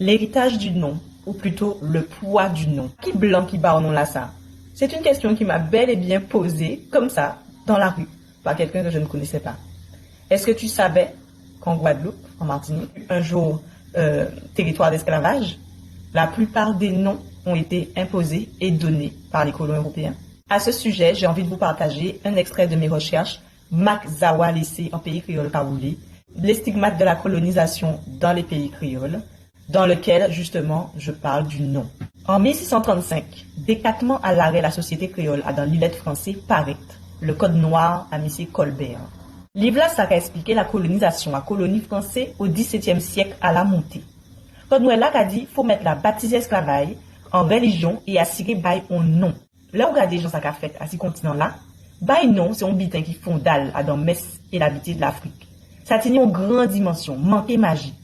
L'héritage du nom, ou plutôt le poids du nom. Qui blanc qui bat au nom là ça? C'est une question qui m'a bel et bien posée, comme ça, dans la rue, par quelqu'un que je ne connaissais pas. Est-ce que tu savais qu'en Guadeloupe, en Martinique, un jour, territoire d'esclavage, la plupart des noms ont été imposés et donnés par les colons européens? À ce sujet, j'ai envie de vous partager un extrait de mes recherches, Mac Zawa laissé en pays créole Kaboulé, les stigmates de la colonisation dans les pays créoles, dans lequel, justement, je parle du nom. En 1635, décatement à l'arrêt la société créole a dans l'îlette français paraît le code noir à M. Colbert. Livre là, ça a expliqué la colonisation à colonie française au XVIIe siècle à la montée. Code noir là a dit faut mettre la baptisée esclavage en religion et assurer bail au nom. Là où regardez gens ça qu'a fait à ce continent là, bail non c'est un bitin qui fondale à dans Metz et l'habitude de l'Afrique. Ça tient en grande dimension, manqué magie.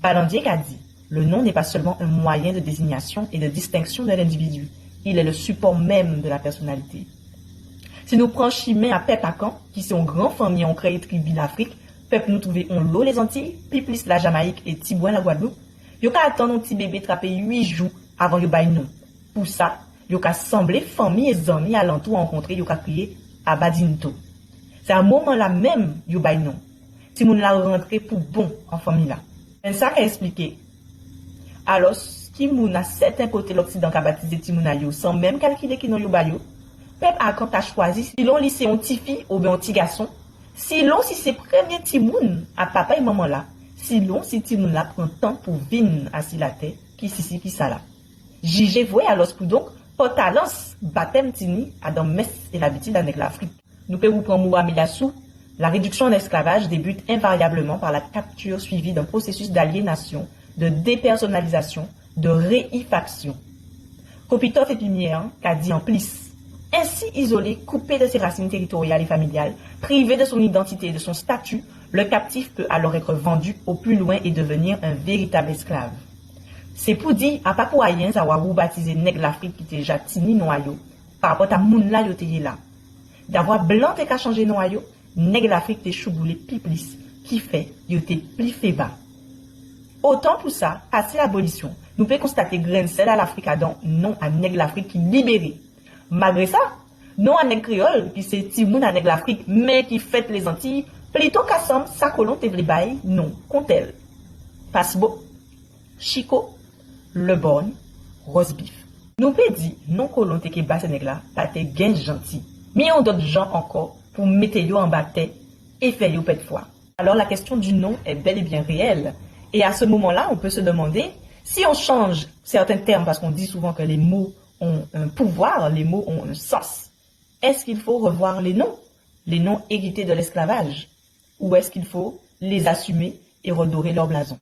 Balandier a dit, le nom n'est pas seulement un moyen de désignation et de distinction de l'individu, il est le support même de la personnalité. Si nous prenons chemin à Pep Akan, qui sont grands familles ont créé tribu l'Afrique, Pep nous trouver on l'eau les Antilles, puis plus la Jamaïque et Tibouin la Guadeloupe, yo ka attendre un petit bébé trapé 8 jours avant yo bay nom. Pour ça, yo ka semblé famille et amis alentour rencontrer yo ka crier Abadinto. C'est à un moment là même yo bay nom. Si moun la rentré pour bon en famille là. C'est ça qu'a expliqué. Alors, qui moun a certains côtés l'Occident qu'a baptisé Timouna yo sans même calculer qui non yo ba yo, Pep a quand a choisi si l'on lycée un petit fille ou bien un petit garçon, si l'on si c'est premier Timoun à papa et maman là, si l'on si Timoun là prend temps pour venir assis la tête, qui si qui ça là. Jige voye alors pour donc portalance baptême tini à dans Metz et l'habitude avec l'Afrique. Nous pouvons prendre Mohamed Assou. La réduction en esclavage débute invariablement par la capture suivie d'un processus d'aliénation, de dépersonnalisation, de réifaction. Kopitov et Pimier qu'a dit en plus. Ainsi isolé, coupé de ses racines territoriales et familiales, privé de son identité et de son statut, le captif peut alors être vendu au plus loin et devenir un véritable esclave. C'est pour dire à Papouayen Zawarou baptisé nègre l'Afrique qui était déjà tini noyau, par rapport à moun la yote là. D'avoir blanc et qu'à changer noyau, nègre l'Afrique te chouboulé piplis, qui fait yote pli fait bas. Autant pour ça, passé l'abolition, nous pouvons constater grain sel à l'Afrique à don, non à nègre l'Afrique qui libéré. Malgré ça, non à nègre créole, qui c'est timoun à nègre l'Afrique, mais qui fête les Antilles, plutôt qu'à somme, sa colon te vle bail, non, contel. Passebo, Chico, Le Borgne, Rosebif. Nous pouvons dire, non colon te qui basse nègre là, pas te gain gentil. Mais on d'autres gens encore, pour mettre yo en bataille et faire yo pète foi. Alors la question du nom est bel et bien réelle. Et à ce moment-là, on peut se demander, si on change certains termes, parce qu'on dit souvent que les mots ont un pouvoir, les mots ont un sens, est-ce qu'il faut revoir les noms hérités de l'esclavage, ou est-ce qu'il faut les assumer et redorer leur blason?